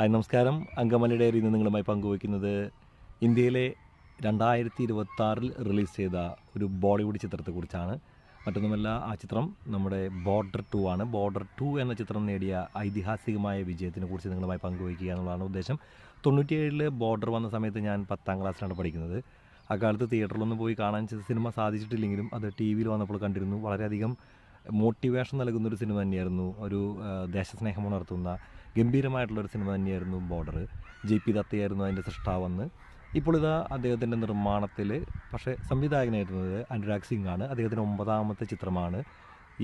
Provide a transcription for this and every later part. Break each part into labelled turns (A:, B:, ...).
A: നമസ്കാരം. അങ്കമാലി ഡയറിയിൽ നിന്ന് നിങ്ങളുമായി പങ്കുവയ്ക്കുന്നത് ഇന്ത്യയിലെ 2026 റിലീസ് ചെയ്ത ഒരു ബോളിവുഡ് ചിത്രത്തെക്കുറിച്ചാണ്. മറ്റൊന്നുമല്ല, ആ ചിത്രം നമ്മുടെ ബോർഡർ 2 ആണ്. ബോർഡർ 2 എന്ന ചിത്രം നേടിയ ഐതിഹാസികമായ വിജയത്തിനെക്കുറിച്ച് നിങ്ങളുമായി പങ്കുവയ്ക്കുക എന്നുള്ളതാണ് ഉദ്ദേശം. 97 ബോർഡർ വന്ന സമയത്ത് ഞാൻ 10ാം ക്ലാസ്സിലാണ് പഠിക്കുന്നത്. അക്കാലത്ത് തിയേറ്ററിലൊന്നും പോയി കാണാൻ സിനിമ സാധിച്ചിട്ടില്ലെങ്കിലും അത് ടി വിയിൽ വന്നപ്പോൾ കണ്ടിരുന്നു. വളരെയധികം മോട്ടിവേഷൻ നൽകുന്നൊരു സിനിമ തന്നെയായിരുന്നു. ഒരു ദേശസ്നേഹം ഉണർത്തുന്ന ഗംഭീരമായിട്ടുള്ളൊരു സിനിമ തന്നെയായിരുന്നു ബോർഡർ. JP ദത്തയായിരുന്നു അതിൻ്റെ സൃഷ്ടാവെന്ന്. ഇപ്പോൾ ഇതാ അദ്ദേഹത്തിൻ്റെ നിർമ്മാണത്തിൽ, പക്ഷേ സംവിധായകനായിരുന്നത് അനുരാഗ് സിംഗ് ആണ്. അദ്ദേഹത്തിൻ്റെ 9ാമത്തെ ചിത്രമാണ്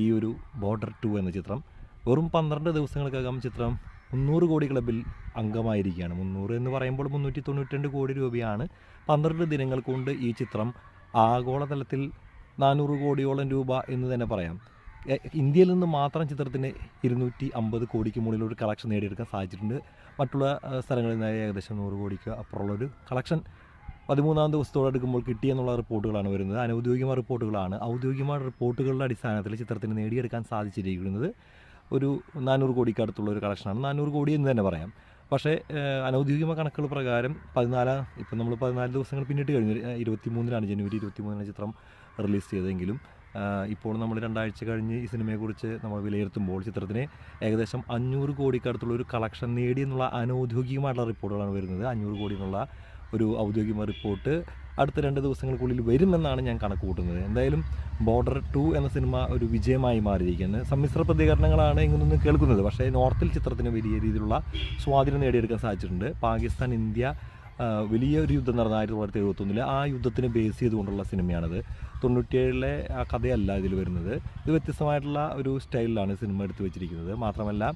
A: ഈ ഒരു ബോർഡർ 2 എന്ന ചിത്രം. വെറും 12 ദിവസങ്ങൾക്കകം ചിത്രം 300 കോടി ക്ലബിൽ അംഗമായിരിക്കുകയാണ്. 300 എന്ന് പറയുമ്പോൾ 392 കോടി രൂപയാണ്. 12 ദിനങ്ങൾ കൊണ്ട് ഈ ചിത്രം ആഗോളതലത്തിൽ 400 കോടിയോളം രൂപ എന്ന് തന്നെ പറയാം. ഇന്ത്യയിൽ നിന്ന് മാത്രം ചിത്രത്തിന് 250 കോടിക്ക് മുകളിലൊരു കളക്ഷൻ നേടിയെടുക്കാൻ സാധിച്ചിട്ടുണ്ട്. മറ്റുള്ള സ്ഥലങ്ങളിൽ നിന്ന് ഏകദേശം 100 കോടിക്ക് അപ്പുറമുള്ളൊരു കളക്ഷൻ 13ാം ദിവസത്തോടെ എടുക്കുമ്പോൾ കിട്ടിയെന്നുള്ള റിപ്പോർട്ടുകളാണ് വരുന്നത്. അനൗദ്യോഗികമായ റിപ്പോർട്ടുകളാണ്. ഔദ്യോഗികമായ റിപ്പോർട്ടുകളുടെ അടിസ്ഥാനത്തിൽ ചിത്രത്തിന് നേടിയെടുക്കാൻ സാധിച്ചിരിക്കുന്നത് ഒരു 400 കോടിക്ക് അടുത്തുള്ള ഒരു കളക്ഷനാണ്. 400 കോടി എന്ന് തന്നെ പറയാം. പക്ഷേ അനൗദ്യോഗിക കണക്കുകൾ പ്രകാരം ഇപ്പം നമ്മൾ 14 ദിവസങ്ങൾ പിന്നിട്ട് കഴിഞ്ഞു. ജനുവരി 23 ചിത്രം റിലീസ് ചെയ്തെങ്കിലും ഇപ്പോൾ നമ്മൾ 2 ആഴ്ച കഴിഞ്ഞ് ഈ സിനിമയെക്കുറിച്ച് നമ്മൾ വിലയിരുത്തുമ്പോൾ ചിത്രത്തിന് ഏകദേശം 500 കോടിക്കടുത്തുള്ള ഒരു കളക്ഷൻ നേടി എന്നുള്ള അനൗദ്യോഗികമായിട്ടുള്ള റിപ്പോർട്ടുകളാണ് വരുന്നത്. 500 കോടി എന്നുള്ള ഒരു ഔദ്യോഗിക റിപ്പോർട്ട് അടുത്ത 2 ദിവസങ്ങൾക്കുള്ളിൽ വരുമെന്നാണ് ഞാൻ കണക്ക് കൂട്ടുന്നത്. എന്തായാലും ബോർഡർ 2 എന്ന സിനിമ ഒരു വിജയമായി മാറിയിരിക്കുന്നത്. സമ്മിശ്ര പ്രതികരണങ്ങളാണ് ഇങ്ങനൊന്നും കേൾക്കുന്നത്. പക്ഷേ നോർത്തിൽ ചിത്രത്തിന് വലിയ രീതിയിലുള്ള സ്വാധീനം നേടിയെടുക്കാൻ സാധിച്ചിട്ടുണ്ട്. പാകിസ്ഥാൻ ഇന്ത്യ വലിയൊരു യുദ്ധം നടന്ന 1971 ആ യുദ്ധത്തിന് ബേസ് ചെയ്തുകൊണ്ടുള്ള സിനിമയാണത്. 97 ആ കഥയല്ല ഇതിൽ വരുന്നത്. ഇത് വ്യത്യസ്തമായിട്ടുള്ള ഒരു സ്റ്റൈലിലാണ് സിനിമ എടുത്തു വെച്ചിരിക്കുന്നത്. മാത്രമല്ല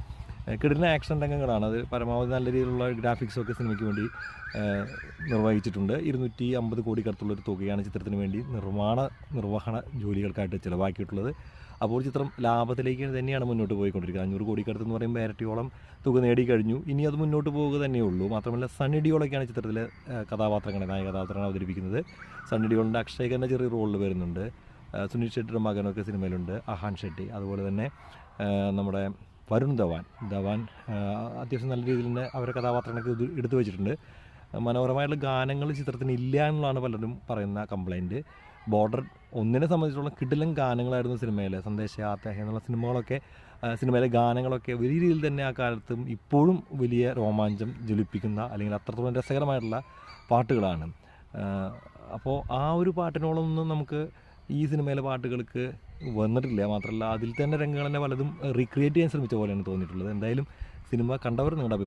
A: കിടിലൻ ആക്ഷൻ രംഗങ്ങളാണ്. അത് പരമാവധി നല്ല രീതിയിലുള്ള ഗ്രാഫിക്സൊക്കെ സിനിമയ്ക്ക് വേണ്ടി നിർവഹിച്ചിട്ടുണ്ട്. 250 കോടിക്കടുത്തുള്ളൊരു തുകയാണ് ചിത്രത്തിന് വേണ്ടി നിർവഹണ ജോലികൾക്കായിട്ട് ചിലവാക്കിയിട്ടുള്ളത്. അപ്പോൾ ചിത്രം ലാഭത്തിലേക്ക് തന്നെയാണ് മുന്നോട്ട് പോയിക്കൊണ്ടിരിക്കുന്നത്. 500 കോടിക്കടുത്ത് എന്ന് പറയുമ്പോൾ ഇരട്ടിയോളം തുക നേടിക്കഴിഞ്ഞു. ഇനി അത് മുന്നോട്ട് പോവുക തന്നെയുള്ളൂ. മാത്രമല്ല സണ്ണി ഡിയോളൊക്കെയാണ് ചിത്രത്തിലെ നായക കഥാപാത്രങ്ങളെ അവതരിപ്പിക്കുന്നത്. സണ്ണി ഡിയോളിൻ്റെ അക്ഷയ് ചെറിയ റോളിൽ വരുന്നുണ്ട്. സുനിൽ ഷെട്ടിയുടെ മകനൊക്കെ സിനിമയിലുണ്ട്, അഹാൻ ഷെട്ടി. അതുപോലെ തന്നെ നമ്മുടെ വരുൺ ധവാൻ അത്യാവശ്യം നല്ല രീതിയിൽ തന്നെ അവരുടെ കഥാപാത്രങ്ങളൊക്കെ എടുത്തു വെച്ചിട്ടുണ്ട്. മനോഹരമായിട്ടുള്ള ഗാനങ്ങൾ ചിത്രത്തിന് ഇല്ല എന്നുള്ളതാണ് പലരും പറയുന്ന കംപ്ലൈൻറ്റ്. ബോർഡർ 1 സംബന്ധിച്ചുള്ള കിടിലൻ ഗാനങ്ങളായിരുന്നു സിനിമയിലെ. സന്ദേശയാത്ര എന്നുള്ള സിനിമയിലെ ഗാനങ്ങളൊക്കെ വലിയ രീതിയിൽ തന്നെ ആ കാലത്തും ഇപ്പോഴും വലിയ രോമാഞ്ചം ജ്വലിപ്പിക്കുന്ന, അല്ലെങ്കിൽ അത്രത്തോളം രസകരമായിട്ടുള്ള പാട്ടുകളാണ്. അപ്പോൾ ആ ഒരു പാട്ടിനോളൊന്നും നമുക്ക് ഈ സിനിമയിലെ പാട്ടുകൾക്ക് വന്നിട്ടില്ല. മാത്രമല്ല അതിൽ തന്നെ രംഗങ്ങൾ തന്നെ പലതും റീക്രിയേറ്റ് ചെയ്യാൻ ശ്രമിച്ച പോലെയാണ് തോന്നിയിട്ടുള്ളത്. എന്തായാലും സിനിമ കണ്ടവർ നിങ്ങളുടെ